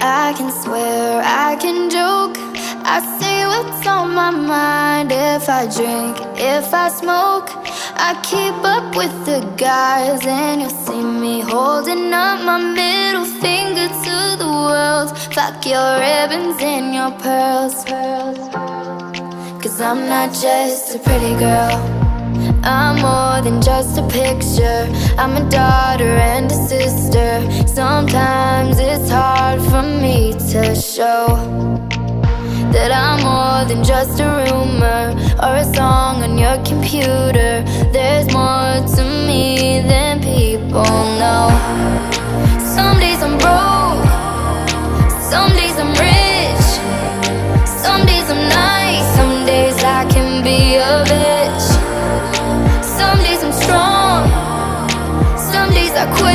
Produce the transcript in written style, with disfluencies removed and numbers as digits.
I can swear, I can joke, I say what's on my mind. If I drink, if I smoke, I keep up with the guys. And you'll see me holding up my middle finger to the world. Fuck your ribbons and your pearls. Cause I'm not just a pretty girl, I'm more than just a picture. I'm a daughter and a sister. Sometimes it's hard for me to show that I'm more than just a rumor or a song on your computer. There's more to me than people know. Some days I'm broke, some days I'm rich, some days I'm nice, some days I can be a bitch. Some days I'm strong, some days I quit.